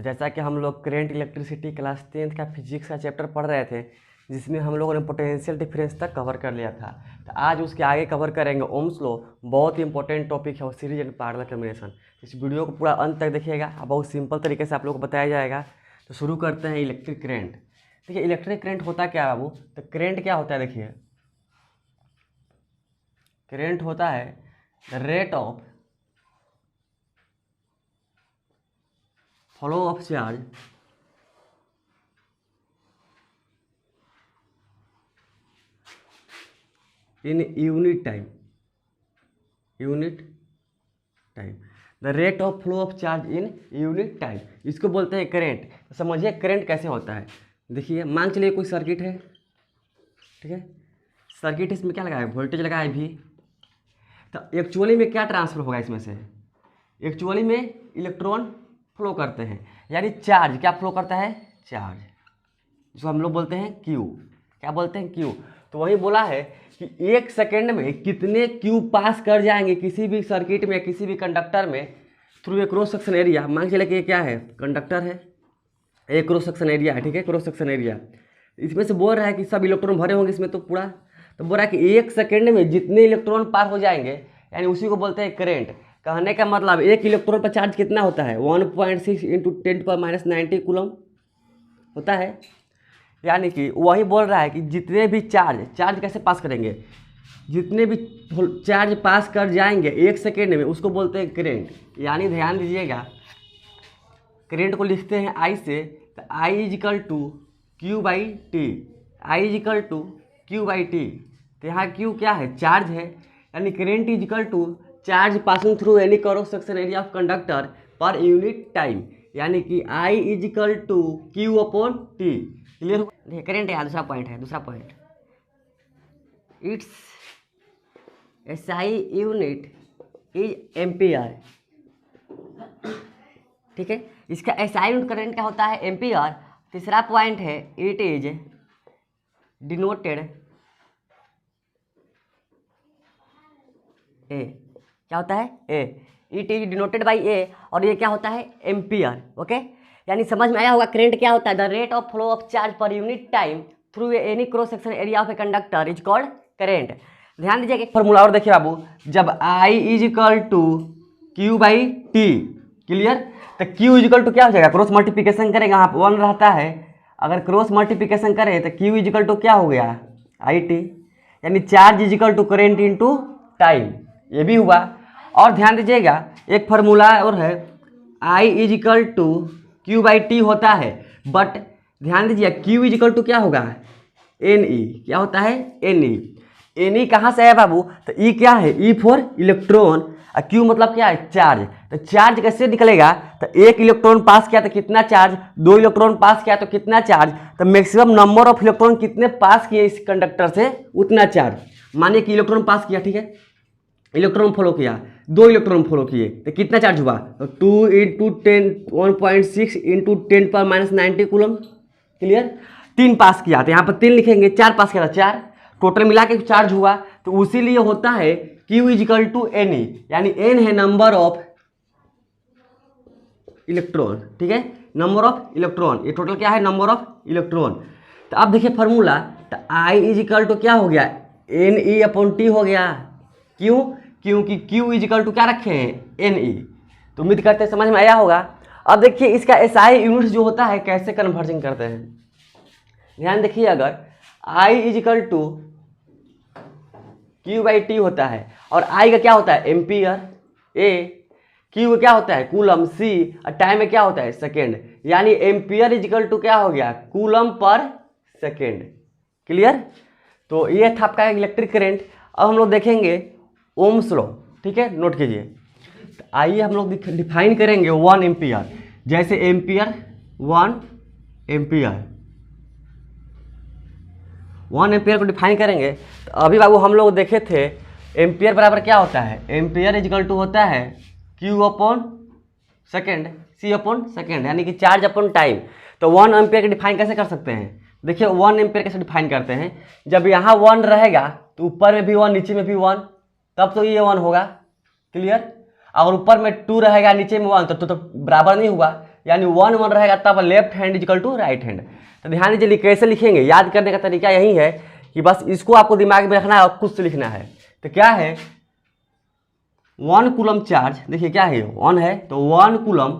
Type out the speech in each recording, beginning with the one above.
तो जैसा कि हम लोग करंट इलेक्ट्रिसिटी क्लास 10th का फिजिक्स का चैप्टर पढ़ रहे थे, जिसमें हम लोगों ने पोटेंशियल डिफरेंस तक कवर कर लिया था। तो आज उसके आगे कवर करेंगे ओम्स लॉ। बहुत ही इंपॉर्टेंट टॉपिक है और सीरीज एंड पैरेलल कॉम्बिनेशन। इस वीडियो को पूरा अंत तक देखिएगा, बहुत सिंपल तरीके से आप लोगों को बताया जाएगा। तो शुरू करते हैं इलेक्ट्रिक करंट। देखिए इलेक्ट्रिक करंट होता क्या है बाबू? तो करंट क्या होता है, देखिए करंट होता है the rate of flow of charge in unit time the rate of flow of charge in unit time, इसको बोलते हैं करंट। तो समझिए करंट कैसे होता है। देखिए मान चलिए कोई सर्किट है, ठीक है, सर्किट इसमें क्या लगा है, वोल्टेज लगा है भी। तो एक्चुअली में क्या ट्रांसफर होगा इसमें से? एक्चुअली में इलेक्ट्रॉन फ्लो करते हैं, यानी चार्ज क्या फ्लो करता है, चार्ज, जिसको हम लोग बोलते हैं क्यू। क्या बोलते हैं, क्यू। तो वही बोला है कि एक सेकेंड में कितने क्यू पास कर जाएंगे किसी भी सर्किट में, किसी भी कंडक्टर में, through a cross section area. मान के चलिए कि ये क्या है, कंडक्टर है, एक क्रॉस सेक्शन एरिया है, ठीक है, क्रॉस सेक्शन एरिया। इसमें से बोल रहा है कि सब इलेक्ट्रॉन भरे होंगे इसमें, तो पूरा। तो बोल रहा है कि एक सेकेंड में जितने इलेक्ट्रॉन पार हो जाएंगे, यानी उसी को बोलते हैं करंट। कहने का मतलब एक इलेक्ट्रॉन पर चार्ज कितना होता है, 1.6 × 10⁻90 कूलम होता है। यानी कि वही बोल रहा है कि जितने भी चार्ज कैसे पास करेंगे, जितने भी चार्ज पास कर जाएंगे एक सेकेंड में, उसको बोलते हैं करंट। यानी ध्यान दीजिएगा, करंट को लिखते हैं आई से, तो I = Q/T, I = Q/T। तो यहाँ Q क्या है, चार्ज है, यानी current = charge passing through any cross section area of conductor per unit time, यानी कि I = Q/T। क्लियर? देखिए करंट है, दूसरा पॉइंट है, दूसरा point, it's SI unit is ampere. ठीक है, इसका SI यूनिट करंट क्या होता है, एम्पियर। तीसरा पॉइंट है, इट इज डिनोटेड ए। क्या होता है, ए, इट इज डिनोटेड बाई ए, और ये क्या होता है, एम्पियर। ओके, यानी समझ में आया होगा करंट क्या होता है, the rate of flow of charge per unit time through any cross section area of a conductor is called current. ध्यान दीजिए फॉर्मूला और देखिए बाबू, जब I = Q/T, क्लियर। तो Q = क्या हो जाएगा, क्रॉस मल्टीप्लिकेशन करेगा, यहाँ 1 रहता है, अगर क्रॉस मल्टीप्लिकेशन करें तो Q = क्या हो गया, IT, यानी चार्ज = करंट इंटू टाइम, ये भी हुआ। और ध्यान दीजिएगा एक फार्मूला और है, I = Q/T होता है, बट ध्यान दीजिए Q = क्या होगा, NE। क्या होता है, NE कहाँ से है बाबू, तो E क्या है, E फॉर इलेक्ट्रॉन, और Q मतलब क्या है, चार्ज। तो चार्ज कैसे निकलेगा, तो एक इलेक्ट्रॉन पास किया तो कितना चार्ज, 2 इलेक्ट्रॉन पास किया तो कितना चार्ज, तो मैक्सिमम नंबर ऑफ इलेक्ट्रॉन कितने पास किए इस कंडक्टर से, उतना चार्ज। मानिए कि इलेक्ट्रॉन पास किया, ठीक है, इलेक्ट्रॉन फॉलो किया, 2 इलेक्ट्रॉन फॉलो किए, तो कितना चार्ज हुआ, तो 2 × 1.6 × 10⁻90 कूलम। क्लियर? 3 पास किया तो यहाँ पर 3 लिखेंगे, 4 पास किया था 4, टोटल मिला के चार्ज हुआ। तो उसीलिए होता है Q = NE, यानी N है नंबर ऑफ इलेक्ट्रॉन, ठीक है, नंबर ऑफ इलेक्ट्रॉन, ये टोटल क्या है, नंबर ऑफ इलेक्ट्रॉन। तो अब देखिए फार्मूला, तो I = क्या हो गया, NE/T हो गया। क्यों? क्योंकि Q = क्या रखे हैं, NE। तो उम्मीद करते हैं समझ में आया होगा। अब देखिए इसका SI यूनिट जो होता है कैसे कन्वर्जन करते हैं, ध्यान देखिए, अगर I = Q/T होता है, और I का क्या होता है, एम्पियर, A, Q का क्या होता है, कूलम, C, और टाइम में क्या होता है, सेकेंड, यानी एम्पियर = क्या हो गया, कूलम पर सेकेंड। क्लियर? तो ये था आपका इलेक्ट्रिक करंट। अब हम लोग देखेंगे ओम्स लॉ, ठीक है, नोट कीजिए। तो आइए हम लोग डिफाइन करेंगे 1 एम्पियर। जैसे एम्पियर, 1 एम्पियर, 1 एम्पियर को डिफाइन करेंगे। तो अभी बाबू हम लोग देखे थे एम्पियर बराबर क्या होता है, एम्पियर = होता है Q/सेकेंड, C/सेकेंड, यानी कि चार्ज अपॉन टाइम। तो 1 एम्पियर को डिफाइन कैसे कर सकते हैं, देखिए 1 एम्पियर कैसे डिफाइन करते हैं, जब यहाँ 1 रहेगा तो ऊपर में भी 1, नीचे में भी 1, तब तो ये 1 होगा। क्लियर? अगर ऊपर में 2 रहेगा नीचे में 1 तो बराबर नहीं हुआ। यानी 1 1 रहेगा तब left hand is equal to right hand. तो ध्यान दीजिए कैसे लिखेंगे, याद करने का तरीका यही है कि बस इसको आपको दिमाग में रखना है और खुद से लिखना है। तो क्या है 1 कूलम चार्ज, देखिए क्या है 1 है तो 1 coulomb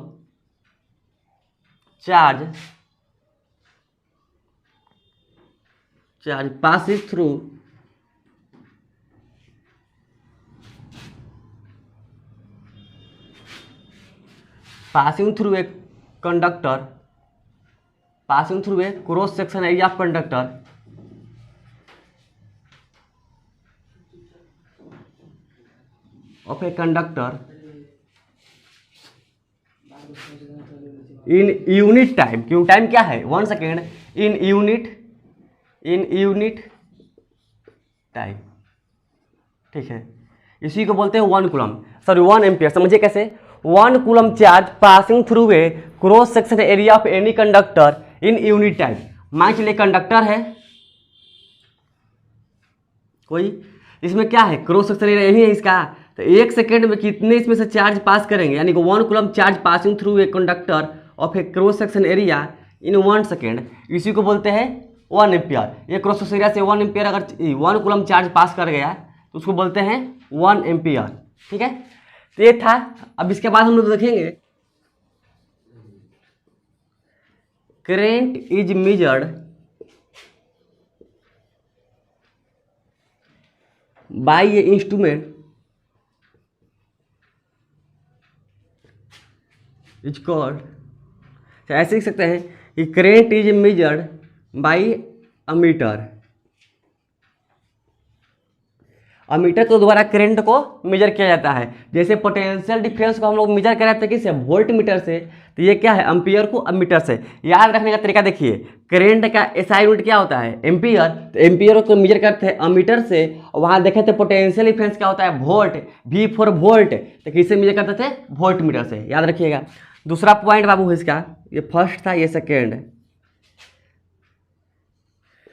charge passes through a conductor, passing through a cross section area of conductor of a conductor in unit time। क्यों टाइम क्या है 1 सेकेंड, in यूनिट टाइम, ठीक है। इसी को बोलते हैं 1 कूलम, सॉरी 1 एम्पियर। समझिए कैसे 1 coulomb charge passing through a cross section area of any conductor in unit time. मान चलिए कंडक्टर है कोई, इसमें क्या है क्रॉस सेक्शन एरिया यही है इसका, तो 1 सेकेंड में कितने इसमें से चार्ज पास करेंगे, यानी कि 1 coulomb charge passing through a conductor of A cross section area in 1 second, इसी को बोलते हैं 1 एम्पियर। ये क्रॉस सेक्शन एरिया से 1 एम्पियर अगर 1 कूलम चार्ज पास कर गया तो उसको बोलते हैं 1 एम्पियर, ठीक है। तो ये था। अब इसके बाद हम लोग देखेंगे current is measured by A instrument is called, ऐसे लिख सकते हैं कि current is measured by ammeter. Ammeter के द्वारा करंट को मेजर किया जाता है। जैसे पोटेंशियल डिफरेंस को हम लोग मेजर कर रहे थे किससे, वोल्ट मीटर से, तो ये क्या है एम्पियर को अमीटर से। याद रखने का तरीका देखिए, करंट का एसआई यूनिट क्या होता है एम्पियर, तो एम्पियर को मेजर करते हैं अमीटर से। और वहाँ देखे थे पोटेंशियल डिफरेंस क्या होता है वोल्ट, V फॉर वोल्ट, तो किससे मेजर करते थे वोल्ट मीटर से, याद रखिएगा। दूसरा पॉइंट बाबू इसका, ये फर्स्ट था ये second.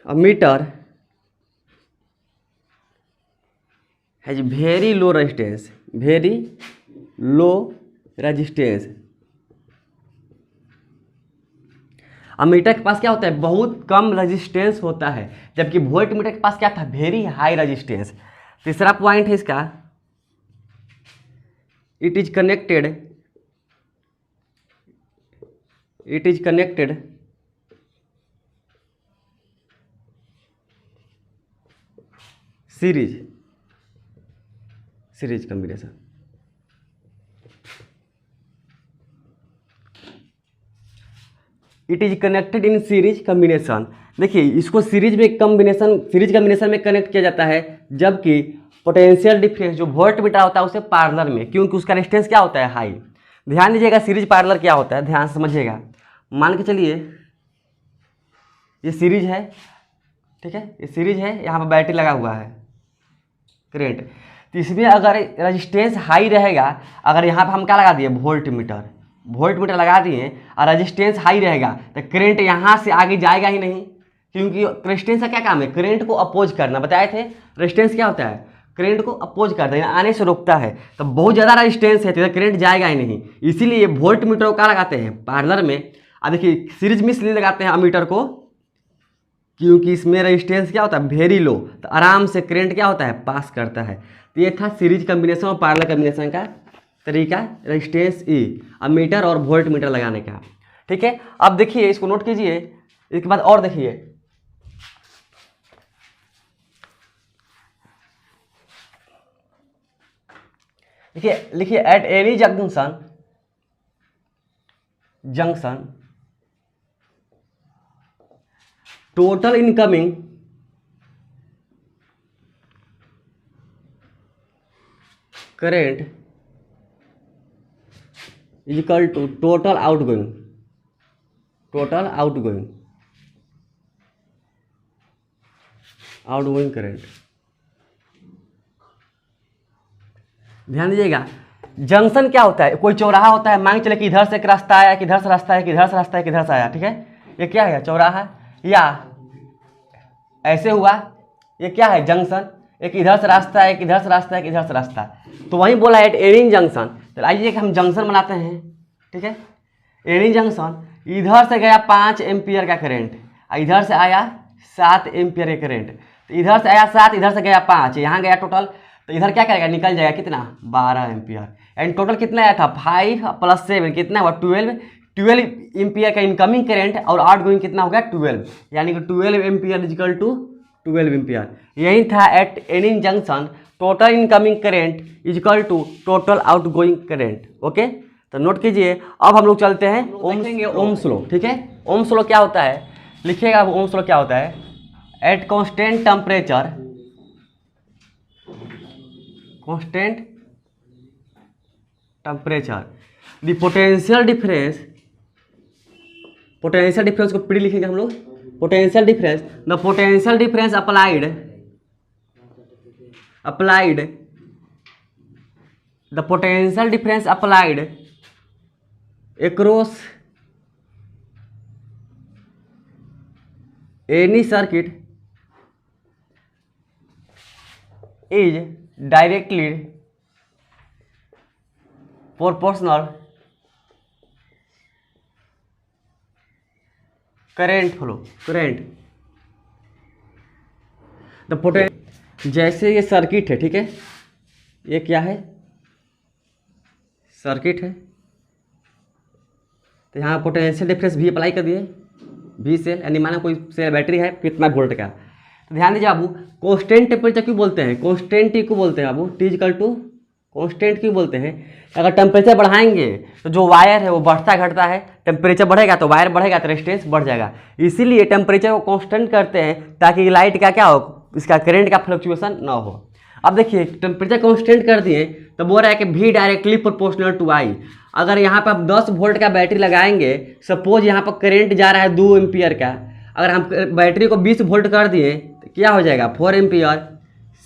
A meter has very low resistance, very low resistance। Ammeter के पास क्या होता है बहुत कम रेजिस्टेंस होता है, जबकि वोल्ट मीटर के पास क्या था वेरी हाई रेजिस्टेंस। तीसरा पॉइंट है इसका, it is connected series combination. It is connected in series combination. देखिए इसको सीरीज कॉम्बिनेशन में कनेक्ट किया जाता है, जबकि पोटेंशियल डिफरेंस जो वोल्ट मीटर होता है उसे पैरेलल में, क्योंकि उसका रेजिस्टेंस क्या होता है हाई। ध्यान दीजिएगा सीरीज पैरेलल क्या होता है, ध्यान से समझिएगा। मान के चलिए ये सीरीज है, ठीक है, ये सीरीज है, यहाँ पर बैटरी लगा हुआ है करंट, तो इसमें अगर रेजिस्टेंस हाई रहेगा, अगर यहाँ पर हम क्या लगा दिए वोल्ट मीटर लगा दिए और रेजिस्टेंस हाई रहेगा, तो करंट यहाँ से आगे जाएगा ही नहीं, क्योंकि रेजिस्टेंस का क्या काम है करंट को अपोज करना। बताए थे रेजिस्टेंस क्या होता है करंट को अपोज करता है, आने से रोकता है। तो बहुत ज़्यादा रेजिस्टेंस है तो करंट जाएगा ही नहीं, इसीलिए वोल्ट मीटर को क्या लगाते हैं पैरेलल में। अब देखिए सीरीज में इसलिए लगाते हैं अमीटर को क्योंकि इसमें रेजिस्टेंस क्या होता है वेरी लो, तो आराम से करंट क्या होता है पास करता है। तो ये था सीरीज कॉम्बिनेशन और पैरेलल कॉम्बिनेशन का तरीका, रेजिस्टेंस ई अमीटर और वोल्ट मीटर लगाने का, ठीक है। अब देखिए इसको नोट कीजिए, इसके बाद और देखिए लिखिए at any junction total incoming current is equal to total outgoing current. ध्यान दीजिएगा जंक्शन क्या होता है, कोई चौराहा होता है, मान चले कि इधर से एक रास्ता आया, किधर से रास्ता है, किधर से रास्ता है, किधर से आया, ठीक है। ये क्या है चौराहा, या ऐसे हुआ, ये क्या है जंक्शन, एक इधर से रास्ता है, एक इधर से रास्ता है, एक इधर से रास्ता है। तो वहीं बोला एट एनी जंक्शन, तो आइए कि हम जंक्शन बनाते हैं, ठीक है। एनी जंक्शन, इधर से गया 5 एम्पियर का करंट, इधर से आया 7 एम्पियर का करंट, तो इधर से आया 7, इधर से गया 5, यहाँ गया टोटल, तो इधर क्या करेगा, निकल जाएगा कितना, 12 एम्पियर। एंड टोटल कितना आया था, 5 + 7 कितना हुआ, 12 एम्पियर का इनकमिंग करंट, और आउट गोइंग कितना हो गया, 12, यानी कि 12 एम्पियर इजिकल टू 12 एम्पियर। यही था at any junction total incoming current is equal to total out going current. Okay, तो नोट कीजिए। अब हम लोग चलते हैं ओम्स लॉ। ठीक है, ओम्स लॉ क्या होता है, लिखिएगा ओम्स लॉ क्या होता है, at constant temperature, constant temperature the potential difference को पीडी लिखेंगे हम लोग, potential difference, the potential difference applied the potential difference applied across any circuit is directly proportional current flow, current the potential। जैसे ये circuit है, ठीक है, ये क्या है, सर्किट है, तो यहाँ पोटेंशियल डिफरेंस भी अप्लाई कर दिए, भी सेल, यानी माना कोई सेल बैटरी है कितना वोल्ट का, तो ध्यान दीजिए बाबू, कांस्टेंट टेम्परेचर क्यों बोलते हैं, कांस्टेंट टी क्यों बोलते हैं बाबू, टी इक्वल टू कांस्टेंट क्यों बोलते हैं, अगर टेम्परेचर बढ़ाएंगे तो जो वायर है वो बढ़ता घटता है, टेम्परेचर बढ़ेगा तो वायर बढ़ेगा तो रेजिस्टेंस बढ़ जाएगा, इसीलिए टेम्परेचर को कांस्टेंट करते हैं ताकि लाइट का क्या हो, इसका करंट का फ्लक्चुएशन ना हो। अब देखिए टेम्परेचर कांस्टेंट कर दिए तो बोल रहा है कि भी डायरेक्टली प्रोपोर्शनल टू आई। अगर यहाँ पर आप 10 वोल्ट का बैटरी लगाएंगे, सपोज यहाँ पर करंट जा रहा है 2 एम्पियर का, अगर हम बैटरी को 20 वोल्ट कर दिए तो क्या हो जाएगा, 4 एम्पियर,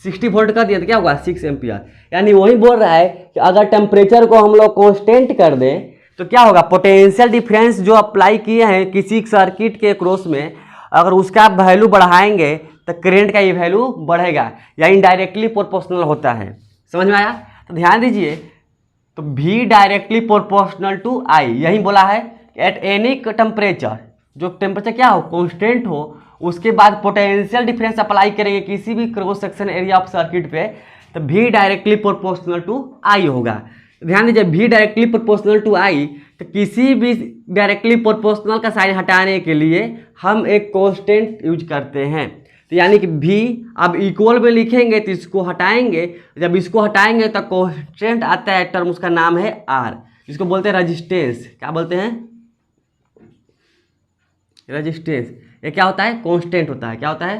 60 वोल्ट कर दिए तो क्या होगा, 6 एम्पियर। यानी वही बोल रहा है कि अगर टेम्परेचर को हम लोग कांस्टेंट कर दें तो क्या होगा, पोटेंशियल डिफरेंस जो अप्लाई किए हैं किसी सर्किट के क्रॉस में, अगर उसका वैल्यू बढ़ाएंगे तो करंट का ये वैल्यू बढ़ेगा, या इनडायरेक्टली प्रोपोर्शनल होता है। समझ में आया? तो ध्यान दीजिए, तो भी डायरेक्टली प्रोपोर्शनल टू आई, यही बोला है एट एनी टेम्परेचर, जो टेम्परेचर क्या हो, कांस्टेंट हो, उसके बाद पोटेंशियल डिफरेंस अप्लाई करेंगे किसी भी cross section area of circuit पे, तो भी डायरेक्टली प्रोपोर्शनल टू आई होगा। ध्यान दीजिए, भी डायरेक्टली प्रोपोर्शनल टू आई, तो किसी भी डायरेक्टली प्रोपोर्शनल का साइन हटाने के लिए हम एक कांस्टेंट यूज करते हैं। तो यानी कि भी अब इक्वल में लिखेंगे तो इसको हटाएंगे, जब इसको हटाएंगे तो कांस्टेंट आता है, टर्म उसका नाम है आर, जिसको बोलते हैं रेजिस्टेंस। क्या बोलते हैं, रेजिस्टेंस। ये क्या होता है, कांस्टेंट होता है। क्या होता है,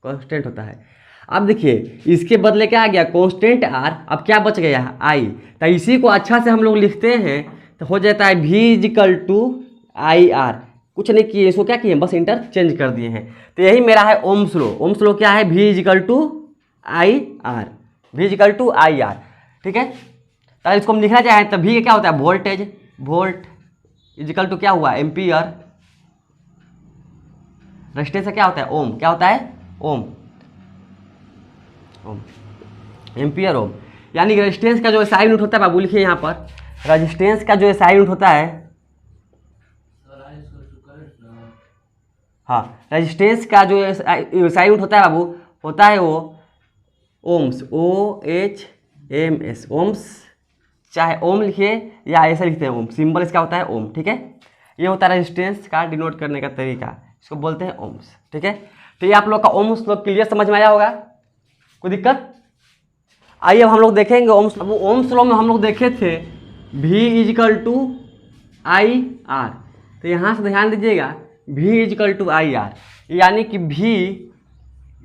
कांस्टेंट होता है। अब देखिए इसके बदले क्या आ गया, कांस्टेंट आर, अब क्या बच गया, आई। तो इसी को अच्छा से हम लोग लिखते हैं तो हो जाता है भी इक्वल टू आई आर। कुछ नहीं किए, इसको क्या किए, बस इंटरचेंज कर दिए हैं। तो यही मेरा है ओम्स लॉ। ओम्स लॉ क्या है, भी इक्वल टू आई आर, भी इक्वल टू आई आर। ठीक है, तो इसको हम लिखना चाहें तो भी क्या होता है, वोल्टेज, वोल्ट इक्वल टू क्या हुआ, एम्पियर, रेजिस्टेंस क्या होता है, ओम। क्या होता है, ओम, ओम, एम्पियर ओम। यानी रेजिस्टेंस का जो एसआई यूनिट होता है बाबू, लिखिए यहाँ पर, रेजिस्टेंस का जो एसआई यूनिट होता है, हाँ, रेजिस्टेंस का जो एसआई यूनिट होता है बाबू, होता है वो ओम्स, OHMS, ओम्स। चाहे ओम लिखिए या ऐसा लिखते हैं ओम, सिंबल इसका होता है ओम। ठीक है, ये होता है रेजिस्टेंस का डिनोट करने का तरीका, इसको बोलते हैं ओम्स। ठीक है, तो ये आप लोग का ओम्स लोग क्लियर समझ में आया होगा, कोई दिक्कत? आइए अब हम लोग देखेंगे ओम्स। अब ओम्स लॉ में हम लोग देखे थे भी इक्वल टू आई आर, तो यहाँ से ध्यान दीजिएगा, भी इक्वल टू आई आर, यानी कि भी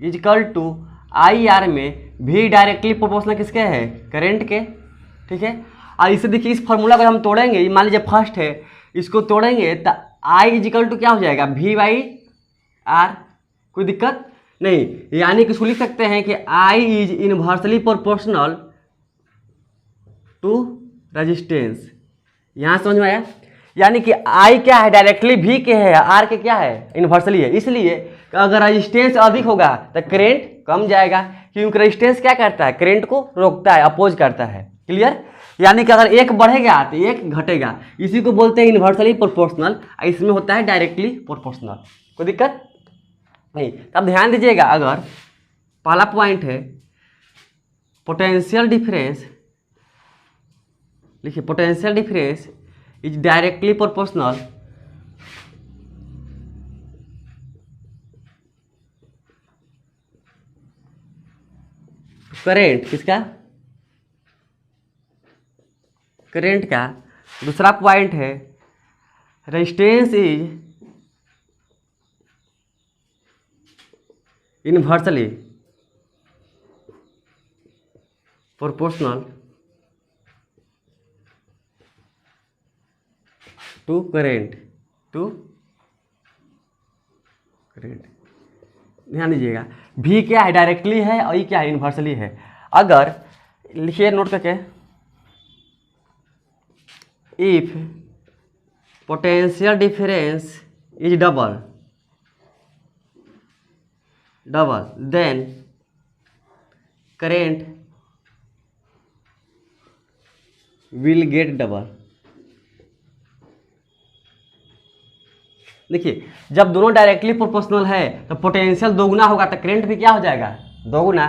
इक्वल टू आई आर में भी डायरेक्टली प्रोपोर्शनल किसके है, करंट के। ठीक है, और इसे देखिए, इस फॉर्मूला को हम तोड़ेंगे, मान लीजिए फर्स्ट है, इसको तोड़ेंगे तो आई इक्वल टू क्या हो जाएगा, भी बाई आर। कोई दिक्कत नहीं, यानी कि इसको लिख सकते हैं कि I is inversely proportional to resistance. यहाँ समझ में आया? यानी कि आई क्या है, डायरेक्टली भी के है, आर के क्या है, इनवर्सली है। इसलिए अगर रेजिस्टेंस अधिक होगा तो करंट कम जाएगा, क्योंकि रेजिस्टेंस क्या करता है, करंट को रोकता है, अपोज करता है। क्लियर? यानी कि अगर एक बढ़ेगा तो एक घटेगा, इसी को बोलते हैं इन्वर्सली प्रोपोर्शनल। इसमें होता है डायरेक्टली प्रोपोर्शनल, कोई दिक्कत नहीं। अब ध्यान दीजिएगा, अगर पहला पॉइंट है पोटेंशियल डिफरेंस, लिखिए potential difference is directly proportional current, किसका, करेंट का। दूसरा पॉइंट है resistance is inversely proportional to current, ध्यान दीजिएगा। भी क्या है, डायरेक्टली है, और ये क्या है, इन्वर्सली है। अगर लिखिए नोट करके, if potential difference is double then current will get double. देखिए जब दोनों डायरेक्टली प्रोपोर्शनल है तो पोटेंशियल दोगुना होगा तो करंट भी क्या हो जाएगा, दोगुना।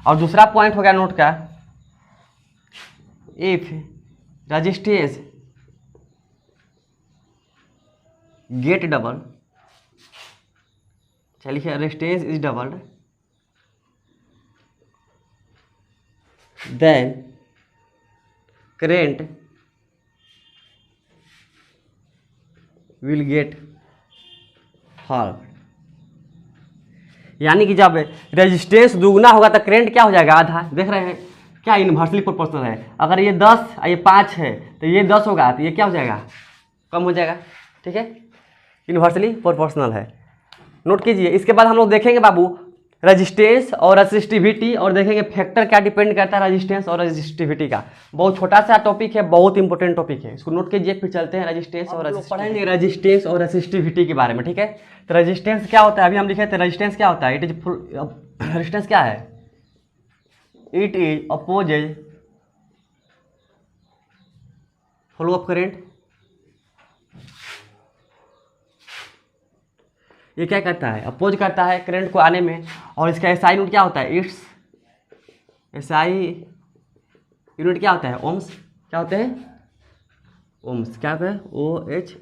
और दूसरा पॉइंट हो गया नोट का, इफ रेजिस्टेंस गेट डबल, चलिए resistance is doubled then current will get half. यानी कि जब रेजिस्टेंस दुगना होगा तो करंट क्या हो जाएगा, आधा। देख रहे हैं क्या, इन्वर्सली प्रोपोर्शनल है। अगर ये 10 ये 5 है तो ये 10 होगा तो ये क्या हो जाएगा, कम हो जाएगा, ठीक है, इन्वर्सली प्रोपोर्शनल है। नोट कीजिए। इसके बाद हम लोग देखेंगे बाबू रेजिस्टेंस और रेसिस्टिविटी, और देखेंगे फैक्टर क्या डिपेंड करता है रेजिस्टेंस और रेजिस्टिविटी का। बहुत छोटा सा टॉपिक है, बहुत इंपॉर्टेंट टॉपिक है, इसको नोट कीजिए। फिर चलते हैं रेजिस्टेंस और पढ़ेंगे रेजिस्टेंस और रेसिस्टिविटी के बारे में, ठीक है। तो रेजिस्टेंस क्या होता है, अभी हम लिखे थे रेजिस्टेंस क्या होता है, इट इज रेजिस्टेंस क्या है, it is opposes flow of current. ये क्या करता है, अपोज करता है करंट को आने में। और इसका एसआई यूनिट क्या होता है, इट्स एसआई यूनिट क्या होता है, ओम्स। क्या होते हैं, ओम्स। क्या होता है, OH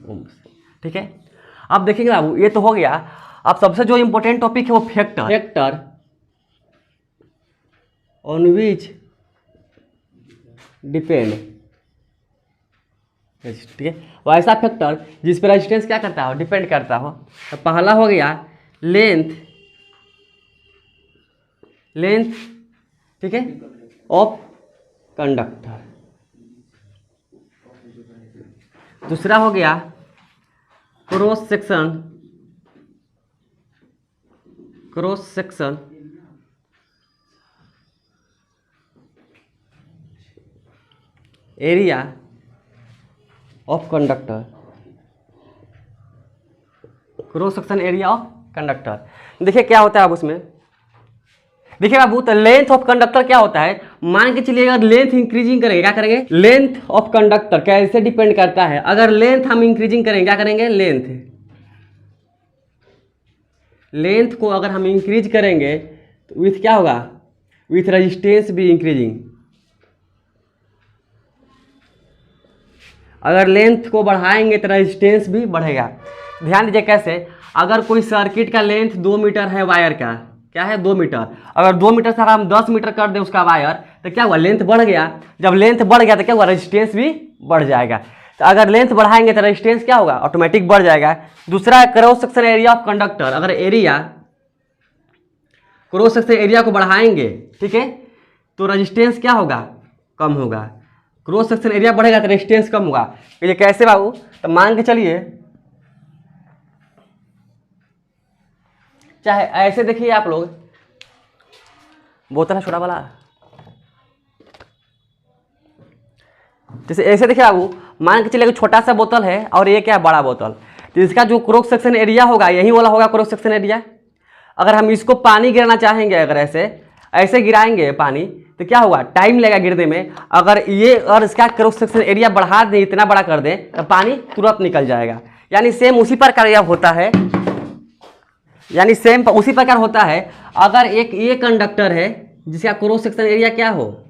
ओम्स, ठीक है। अब देखेंगे बाबू, ये तो हो गया। अब सबसे जो इंपॉर्टेंट टॉपिक है वो फैक्टर ऑन विच डिपेंड, ठीक है। वो ऐसा फैक्टर जिस पर रेजिस्टेंस क्या करता हो, डिपेंड करता हो। तो पहला हो गया लेंथ, ठीक है, ऑफ कंडक्टर। दूसरा हो गया cross section area of conductor, cross section area of conductor. देखिए क्या होता है अब उसमें, देखिए बाबू, तो लेंथ ऑफ कंडक्टर क्या होता है, मान के चलिए अगर लेंथ इंक्रीजिंग करेंगे क्या करेंगे, लेंथ ऑफ कंडक्टर कैसे डिपेंड करता है, अगर लेंथ हम इंक्रीजिंग करेंगे क्या करेंगे, लेंथ को अगर हम इंक्रीज करेंगे तो विथ क्या होगा, विथ रेजिस्टेंस भी इंक्रीजिंग। अगर लेंथ को बढ़ाएंगे तो रेजिस्टेंस भी बढ़ेगा। ध्यान दीजिए कैसे, अगर कोई सर्किट का लेंथ 2 मीटर है, वायर का क्या है 2 मीटर, अगर 2 मीटर से अगर हम 10 मीटर कर दें उसका वायर तो क्या हुआ, लेंथ बढ़ गया। जब लेंथ बढ़ गया तो क्या हुआ, रेजिस्टेंस भी बढ़ जाएगा। तो अगर लेंथ बढ़ाएंगे तो रेजिस्टेंस क्या होगा, ऑटोमेटिक बढ़ जाएगा। दूसरा cross section area of conductor, अगर क्रॉस सेक्शन एरिया को बढ़ाएंगे, ठीक है, तो रेजिस्टेंस क्या होगा, कम होगा। क्रॉस सेक्शन एरिया बढ़ेगा तो रेजिस्टेंस कम होगा। ये कैसे बाबू, तो मान के चलिए चाहे ऐसे देखिए आप लोग, बोतल है छोटा वाला, जैसे ऐसे देखिए बाबू, मान के चलिए छोटा सा बोतल है और ये क्या है, बड़ा बोतल। तो इसका जो क्रॉस सेक्शन एरिया होगा यही वाला होगा क्रॉस सेक्शन एरिया। अगर हम इसको पानी गिराना चाहेंगे, अगर ऐसे ऐसे गिराएंगे पानी तो क्या होगा, टाइम लगेगा गिरने में। अगर ये और इसका क्रॉस सेक्शन एरिया बढ़ा दें, इतना बड़ा कर दें, तो पानी तुरंत निकल जाएगा। यानी सेम उसी प्रकार यह होता है, यानी सेम उसी प्रकार होता है। अगर एक ये कंडक्टर है जिसका क्रॉस सेक्शन एरिया क्या हो,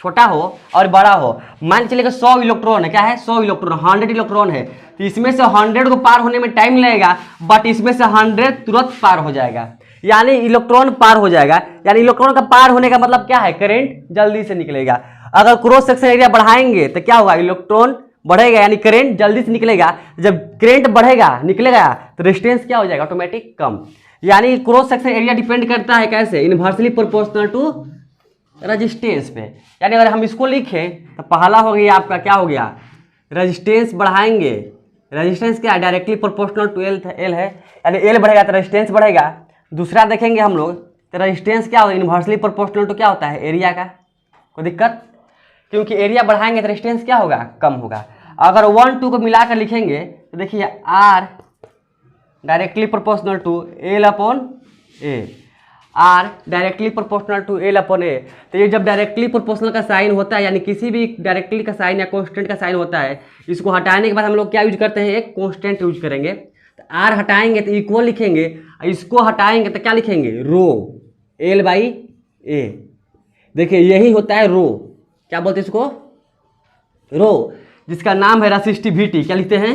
छोटा हो और बड़ा हो, मान के चलिए 100 इलेक्ट्रॉन है, क्या है 100 इलेक्ट्रॉन, 100 इलेक्ट्रॉन है, तो इसमें से 100 को पार होने में टाइम लगेगा, बट इसमें से 100 तुरंत पार हो जाएगा, यानी इलेक्ट्रॉन पार हो जाएगा। यानी इलेक्ट्रॉन का पार होने का मतलब क्या है, करंट जल्दी से निकलेगा। अगर क्रॉस सेक्शन एरिया बढ़ाएंगे तो क्या होगा, इलेक्ट्रॉन बढ़ेगा यानी करंट जल्दी से निकलेगा। जब करंट बढ़ेगा निकलेगा तो रेजिस्टेंस क्या हो जाएगा, ऑटोमेटिक कम। यानी क्रॉस सेक्शन एरिया डिपेंड करता है कैसे, इनवर्सली प्रोपोर्शनल टू रेजिस्टेंस पे। यानी अगर हम इसको लिखें तो पहला हो गया आपका क्या हो गया, रेजिस्टेंस बढ़ाएंगे, रेजिस्टेंस क्या है, डायरेक्टली प्रोपोर्शनल टू एल है, यानी एल बढ़ेगा तो रेजिस्टेंस बढ़ेगा। दूसरा देखेंगे हम लोग तो रेजिस्टेंस क्या होगा, इनवर्सली प्रोपोर्शनल टू क्या होता है, एरिया का। कोई दिक्कत, क्योंकि एरिया बढ़ाएंगे तो रेजिस्टेंस क्या होगा, कम होगा। अगर 1 2 को मिलाकर लिखेंगे तो देखिए R directly proportional to L upon A, R directly proportional to L upon A. तो ये जब डायरेक्टली प्रोपोर्शनल का साइन होता है, यानी किसी भी डायरेक्टली का साइन या कांस्टेंट का साइन होता है, इसको हटाने के बाद हम लोग क्या यूज करते हैं, एक कांस्टेंट यूज करेंगे। तो आर हटाएंगे तो इक्वल लिखेंगे, इसको हटाएंगे तो क्या लिखेंगे, रो एल बाई ए। देखिए यही होता है रो, क्या बोलते हैं इसको, रो, जिसका नाम है रेसिस्टिविटी। क्या लिखते हैं,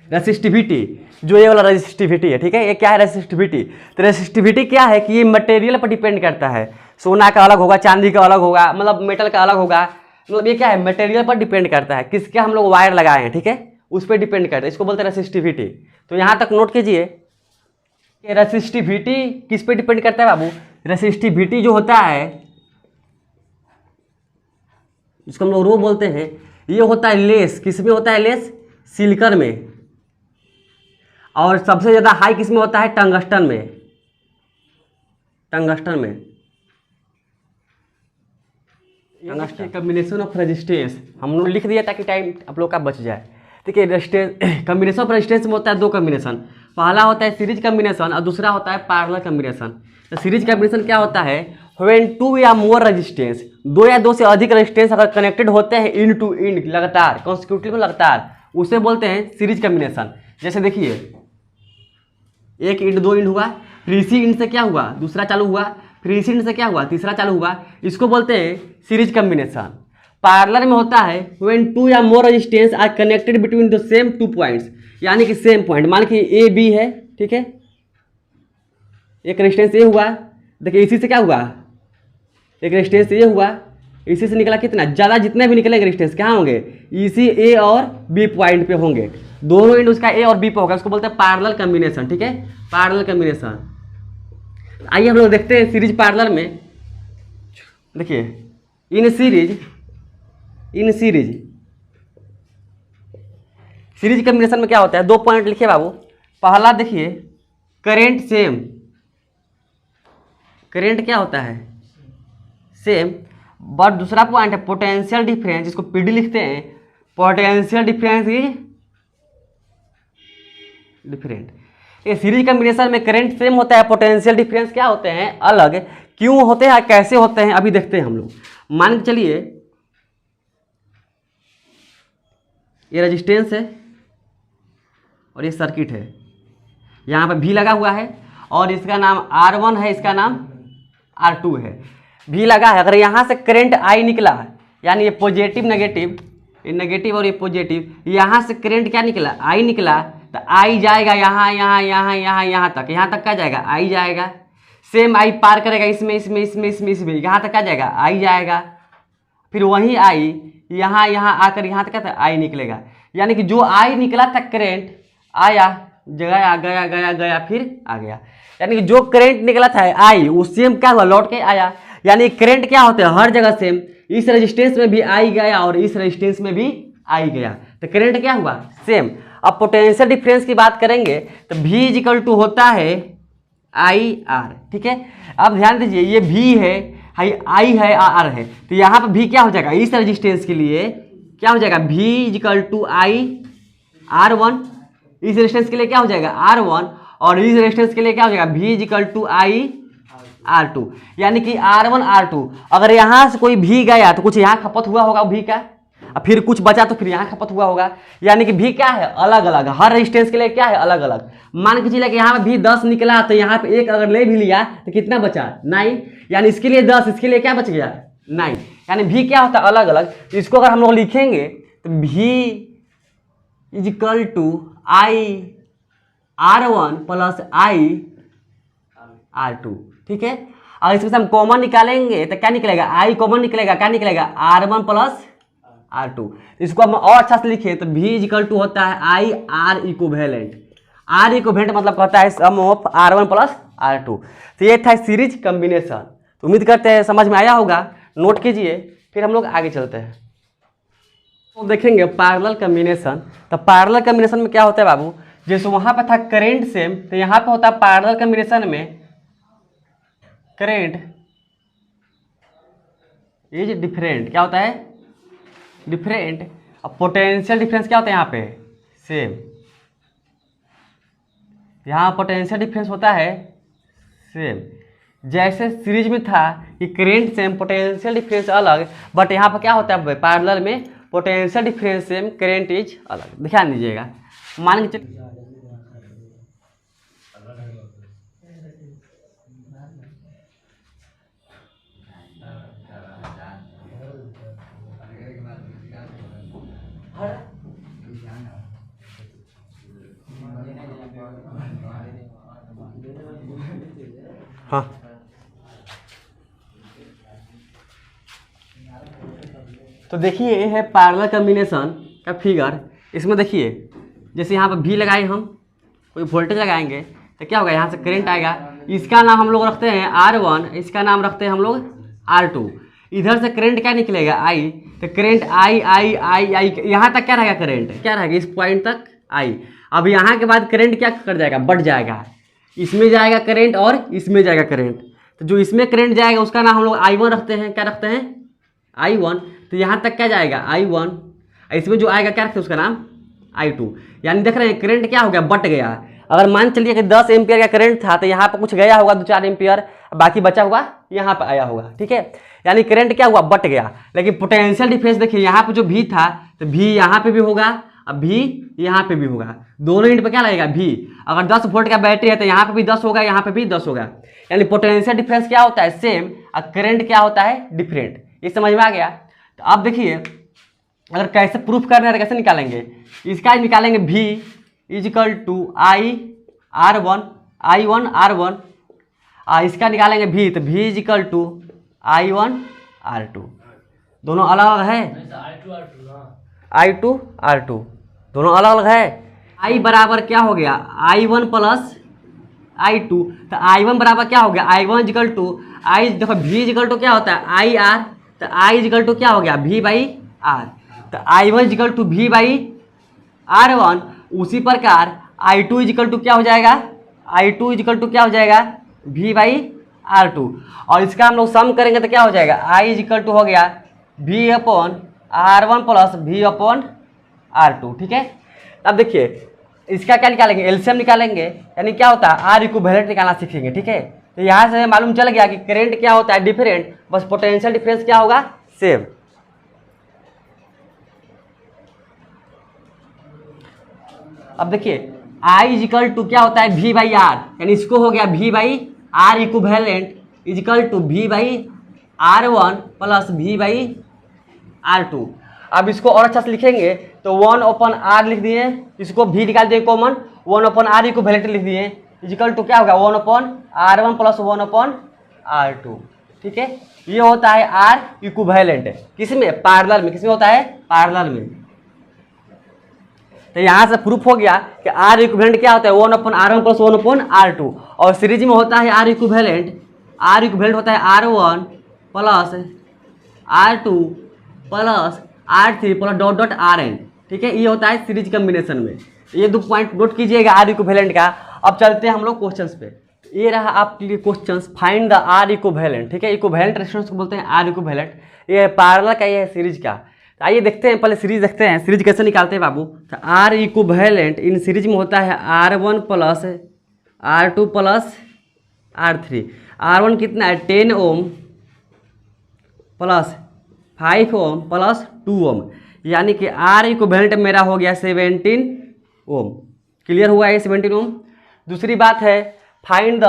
रेसिस्टिविटी, जो ये वाला रेसिस्टिविटी है, ठीक है। ये क्या है, रेसिस्टिविटी। तो रेसिस्टिविटी क्या है कि ये मटेरियल पर डिपेंड करता है, सोना का अलग होगा, चांदी का अलग होगा, मतलब मेटल का अलग होगा, मतलब ये क्या है, मटेरियल पर डिपेंड करता है, किसके हम लोग वायर लगाए हैं, ठीक है, उस पर डिपेंड करता है, इसको बोलते हैं रेसिस्टिविटी। तो यहाँ तक नोट कीजिए कि रेसिस्टिविटी किस पे डिपेंड करता है बाबू, रेसिस्टिविटी जो होता है जिसको हम लोग रो बोलते हैं, ये होता है लेस, किस में होता है लेस, सिलिकॉन में, और सबसे ज़्यादा हाई किस में होता है, टंगस्टन में, टंगस्टन में। टंगस्टन कम्बिनेशन ऑफ रेजिस्टेंस हम लोग लिख दिया ताकि टाइम आप लोग का बच जाए। देखिए रेजिस्टेंस, कम्बिनेशन ऑफ रेजिस्टेंस में होता है 2 कम्बिनेशन, पहला होता है सीरीज कम्बिनेशन और दूसरा होता है पैरेलल कम्बिनेशन। तो सीरीज कम्बिनेशन क्या होता है, व्हेन 2 या मोर रेजिस्टेंस, 2 या 2 से अधिक रेजिस्टेंस अगर कनेक्टेड होते हैं इन टू इन लगातार, कॉन्सिक्यूटिव लगातार, उसे बोलते हैं सीरीज कम्बिनेशन। जैसे देखिए 1 इंट 2 इंट हुआ, फिर इसी इंट से क्या हुआ, दूसरा चालू हुआ, फिर इसी इंट से क्या हुआ, तीसरा चालू हुआ, इसको बोलते हैं सीरीज कम्बिनेशन। पैरेलल में होता है व्हेन 2 या more resistance R connected between the same 2 points, यानी कि सेम पॉइंट, मान कि ए बी है, ठीक है, एक रेजिस्टेंस ये हुआ, देखिए इसी से क्या हुआ, एक रेजिस्टेंस ये हुआ, इसी से निकला कितना ज़्यादा, जितने भी निकलेंगे रेजिस्टेंस कहाँ होंगे, इसी ए और बी पॉइंट पे होंगे, दोनों एंड उसका ए और बी पे होगा, उसको बोलते हैं पैरेलल कम्बिनेशन, ठीक है, पैरेलल कम्बिनेशन। आइए हम लोग देखते हैं सीरीज पैरेलल में। देखिए इन सीरीज कम्बिनेशन में क्या होता है, 2 पॉइंट लिखिए बाबू। पहला देखिए करेंट सेम, करेंट क्या होता है, सेम, बट दूसरा पॉइंट है पोटेंशियल डिफरेंस, जिसको पीडी लिखते हैं, पोटेंशियल डिफरेंस इज डिफरेंट। ये सीरीज कम्बिनेशन में करंट सेम होता है, पोटेंशियल डिफरेंस क्या होते हैं, अलग। क्यों होते हैं, कैसे होते हैं, अभी देखते हैं हम लोग। मान के चलिए ये रेजिस्टेंस है और ये सर्किट है, यहाँ पर भी लगा हुआ है और इसका नाम R1 है, इसका नाम R2 है, भी लगा है। अगर यहाँ से करंट I निकला, यानी ये पॉजिटिव नेगेटिव, ये नेगेटिव और ये पॉजिटिव, यहाँ से करंट क्या निकला, I निकला, तो I जाएगा यहाँ यहाँ यहाँ यहाँ यहाँ तक क्या जाएगा, I जाएगा। सेम I पार करेगा इसमें इसमें इसमें इसमें इसमें, यहाँ तक क्या जाएगा, I जाएगा। फिर वही I यहाँ यहाँ आकर यहाँ तक क्या था, I निकलेगा। यानी कि जो I निकला था करंट, आया गया गया गया गया फिर आ गया, यानी कि जो करंट निकला था I वो सेम क्या हुआ, लौट के आया। यानी करंट क्या होता है, हर जगह सेम, इस रेजिस्टेंस में भी I गया और इस रेजिस्टेंस में भी I गया, तो करंट क्या हुआ, सेम। अब पोटेंशियल डिफरेंस की बात करेंगे तो V इक्वल टू होता है IR, ठीक है। अब ध्यान दीजिए ये V है, I है, R है, तो यहाँ पर V क्या हो जाएगा, इस रेजिस्टेंस के लिए क्या हो जाएगा, V equal to I R1, इस रेजिस्टेंस के लिए क्या हो जाएगा R1, और इस रेजिस्टेंस के लिए क्या हो जाएगा, V is equal to I R two, यानी कि R1 R2। अगर यहाँ से कोई भी गया तो कुछ यहाँ खपत हुआ होगा V का, और फिर कुछ बचा तो फिर यहाँ खपत हुआ होगा, यानी कि V क्या है, अलग अलग, हर रेजिस्टेंस के लिए क्या है, अलग अलग। मान के चलिए कि यहाँ पे भी 10 निकला तो यहाँ पे एक अगर ले भी लिया तो कितना बचा, 9, यानी इसके लिए 10, इसके लिए क्या बच गया, 9, यानी V क्या होता है, अलग अलग। तो इसको अगर हम लोग लिखेंगे तो V is equal to I R1 plus I R2, ठीक है। और इसमें से हम कॉमन निकालेंगे तो क्या निकलेगा, आई कॉमन निकलेगा, क्या निकलेगा, R1 प्लस R2। इसको हम और अच्छा से लिखे तो V इज इक्वल टू होता है I R equivalent. R equivalent मतलब होता है सम ऑफ R1 प्लस R2। तो ये था सीरीज कॉम्बिनेशन। तो उम्मीद करते हैं समझ में आया होगा, नोट कीजिए, फिर हम लोग आगे चलते हैं। तो देखेंगे पैरेलल कॉम्बिनेशन। तो पैरेलल कॉम्बिनेशन में क्या होता है बाबू, जैसे वहां पे था करेंट सेम, तो यहाँ पे होता है पैरेलल कॉम्बिनेशन में करेंट इज डिफरेंट, क्या होता है, डिफरेंट। अब पोटेंशियल डिफरेंस क्या होता है यहाँ पे, सेम। यहाँ पोटेंशियल डिफरेंस होता है सेम। जैसे सीरीज में था कि करेंट सेम पोटेंशियल डिफरेंस अलग, बट यहाँ पर क्या होता है पैरेलल में potential difference same current is अलग। ध्यान दीजिएगा, मान के चलिए हाँ, तो देखिए ये है पैरेलल कॉम्बिनेशन का फिगर। इसमें देखिए जैसे यहाँ पर V लगाए, हम कोई वोल्टेज लगाएंगे तो क्या होगा, यहाँ से करंट आएगा, इसका नाम हम लोग रखते हैं R1, इसका नाम रखते हैं हम लोग R2। इधर से करंट क्या निकलेगा, I, तो करंट I यहाँ तक क्या रहेगा, करंट क्या रहेगा, इस पॉइंट तक I। अब यहाँ के बाद करंट क्या कर जाएगा, बढ़ जाएगा, इसमें जाएगा करंट और इसमें जाएगा करंट। तो जो इसमें करंट जाएगा उसका नाम हम लोग I1 रखते हैं, क्या रखते हैं, I1। तो यहाँ तक क्या जाएगा, I1, इसमें जो आएगा क्या रखते हैं, उसका नाम I2। यानी देख रहे हैं करंट क्या हो गया, बट गया। अगर मान चलिए कि 10 एम्पियर का करंट था तो यहाँ पर कुछ गया होगा 2-4 एम्पियर, बाकी बचा हुआ यहाँ पर आया होगा, ठीक है। यानी करंट क्या हुआ, बट गया। लेकिन पोटेंशियल डिफरेंस देखिए, यहाँ पे जो V था तो V यहाँ पे भी होगा, अब V यहाँ पे भी होगा, दोनों एंड पे क्या लगेगा, V। अगर 10 वोल्ट का बैटरी है तो यहाँ पे भी 10 होगा, यहाँ पे भी 10 होगा। यानी पोटेंशियल डिफरेंस क्या होता है, सेम, और करंट क्या होता है, डिफरेंट। ये समझ में आ गया। तो अब देखिए अगर कैसे प्रूफ करना है तो कैसे निकालेंगे, इसका निकालेंगे V is equal to I R1 R1, इसका निकालेंगे V, तो V is equal to I1 R2। दोनों अलग अलग है, I2 R2 दोनों अलग अलग है। I बराबर क्या हो गया, I1 प्लस I2। तो I1 बराबर क्या हो गया, I1 इजिकल टू आई, देखो V इजिकल टू क्या होता है IR, तो I इजिकल टू क्या हो गया V बाई R। तो I1 is equal to V by R1। उसी प्रकार I2 इजिकल टू क्या हो जाएगा, I2 इजिकल टू क्या हो जाएगा, V बाई R2। और इसका हम लोग सम करेंगे तो क्या हो जाएगा, I इजिकल टू हो गया V upon R1 plus V upon R2, ठीक है। अब देखिए इसका क्या निकालेंगे, एलसीएम निकालेंगे, यानी क्या होता है आर इक्विवेलेंट निकालना सीखेंगे, ठीक है। तो यहाँ से मालूम चल गया कि करंट क्या होता है, डिफरेंट, बस पोटेंशियल डिफरेंस क्या होगा, सेम। अब देखिए I इजिकल टू क्या होता है V बाई आर, यानी इसको हो गया V by R equivalent is equal to V by R1 plus V by R2। अब इसको और अच्छा से लिखेंगे तो 1 अपॉन R लिख दिए, इसको V निकाल दिए कॉमन, 1 अपॉन R इक्विवेलेंट लिख दिए, इजिकल टू क्या होगा 1 upon R1 plus 1 upon R2, ठीक है। ये होता है R इक्विवेलेंट, किसमें, पैरेलल में। किसमें होता है, पैरेलल में। तो यहाँ से प्रूफ हो गया कि R इक्विवेलेंट क्या होता है 1 upon R1 plus 1 upon R2। और सीरीज में होता है R इक्विवेलेंट होता है R1 plus R2 plus R3 plus dot dot Rn, ठीक है। ये होता है सीरीज कॉम्बिनेशन में। ये 2 पॉइंट नोट कीजिएगा R इक्विवेलेंट का। अब चलते हैं हम लोग क्वेश्चंस पे। ये रहा आपके लिए questions, find the R equivalent, ठीक है। इक्विवेलेंट रेजिस्टेंस को बोलते हैं R इक्विवेलेंट। ये है पैरेलल का, ये है सीरीज का। तो आइए देखते हैं, पहले सीरीज देखते हैं, सीरीज कैसे निकालते हैं बाबू। तो R इक्विवेलेंट इन सीरीज में होता है R1 plus R2 plus R3। R1 कितना है 10 ओम प्लस 5 ओम प्लस 2 ओम, यानी कि R इक्विवेलेंट मेरा हो गया 17 ओम। क्लियर हुआ है 17 ओम। दूसरी बात है find the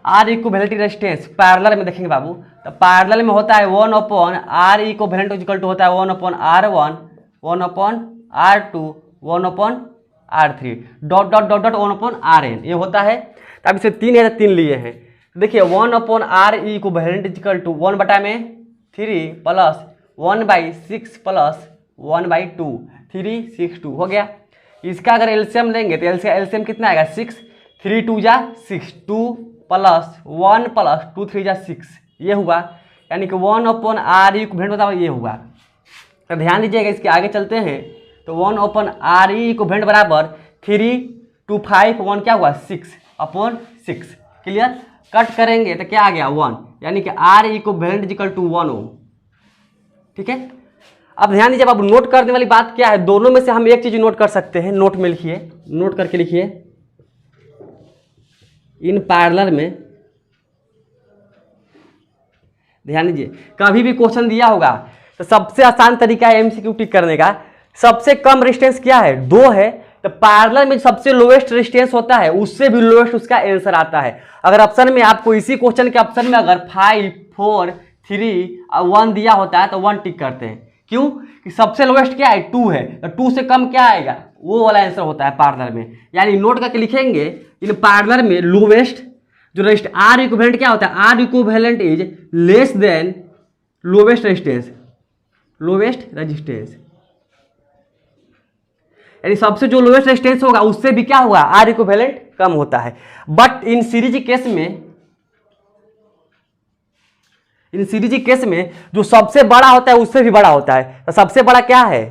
R equivalent resistance. Parallel में देखेंगे बाबू, तो पैरेलल में होता है 1/R इक्विवेलेंट इक्वल टू होता है 1/R1, 1/R2, 1/R3 dot dot dot dot 1/Rn ये होता है। तो अब इसे 3 है तो 3 लिए हैं। देखिए 1/R equivalent equal to 1/3 plus 1/6 plus 1/2 3 6 2 हो गया। इसका अगर एलसीएम लेंगे तो एलसीएम कितना आएगा 6, 3 2 जा 6, 2 प्लस 1 प्लस 2 3 जा 6 ये हुआ, यानी कि 1/R इक्विवेलेंट बताओ ये हुआ। तो ध्यान दीजिएगा, इसके आगे चलते हैं तो 1/R इक्विवेलेंट बराबर 3 2 5 1 क्या हुआ 6/6। क्लियर, कट करेंगे तो क्या आ गया 1, यानी कि R इक्विवेलेंट इक्वल टू 1 ओम। ठीक है, अब ध्यान दीजिए, अब नोट करने वाली बात क्या है, दोनों में से हम एक चीज नोट कर सकते हैं। नोट में लिखिए, नोट करके लिखिए, इन पैरेलल में ध्यान दीजिए, कभी भी क्वेश्चन दिया होगा तो सबसे आसान तरीका है एमसीक्यू टिक करने का। सबसे कम रेजिस्टेंस क्या है 2 है, तो पैरेलल में सबसे लोएस्ट रेजिस्टेंस होता है उससे भी लोएस्ट उसका आंसर आता है। अगर ऑप्शन में आपको इसी क्वेश्चन के ऑप्शन में अगर 5 4 3 और 1 दिया होता है तो 1 टिक करते हैं। क्यों कि सबसे लोएस्ट क्या है 2 है, तो 2 से कम क्या आएगा वो वाला आंसर होता है पैरेलल में। यानी नोट करके लिखेंगे इन पैरेलल में लोएस्ट जो रेजिस्टेंस R इक्विवेलेंट क्या होता है, R equivalent is less than lowest resistance, lowest resistance, यानी सबसे जो लोवेस्ट रेजिस्टेंस होगा उससे भी क्या होगा R इक्विवेलेंट कम होता है। बट इन सीरीज केस में जो सबसे बड़ा होता है उससे भी बड़ा होता है। तो सबसे बड़ा क्या है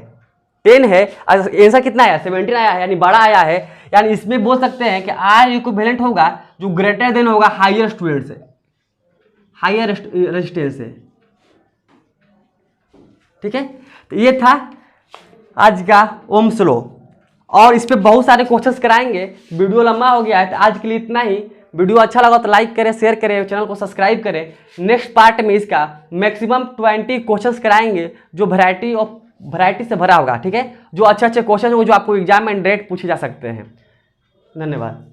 10 है, आंसर कितना आया 17 आया है, यानी बड़ा आया है। यानी इसमें बोल सकते हैं कि R इक्विवेलेंट होगा जो ग्रेटर देन होगा हायर स्टूडेंट से, हायर रेजिस्टेंस से। ठीक है, तो ये था आज का ओम्स लॉ, और इस पे बहुत सारे क्वेश्चंस कराएंगे। वीडियो लंबा हो गया है तो आज के लिए इतना ही। वीडियो अच्छा लगा तो लाइक करें, शेयर करें, चैनल को सब्सक्राइब करें। नेक्स्ट पार्ट में इसका मैक्सिमम 20 क्वेश्चंस कराएंगे जो वैरायटी से भरा होगा। ठीक है, जो अच्छे क्वेश्चन हो जो आपको एग्जाम में डायरेक्ट पूछे जा सकते हैं। धन्यवाद।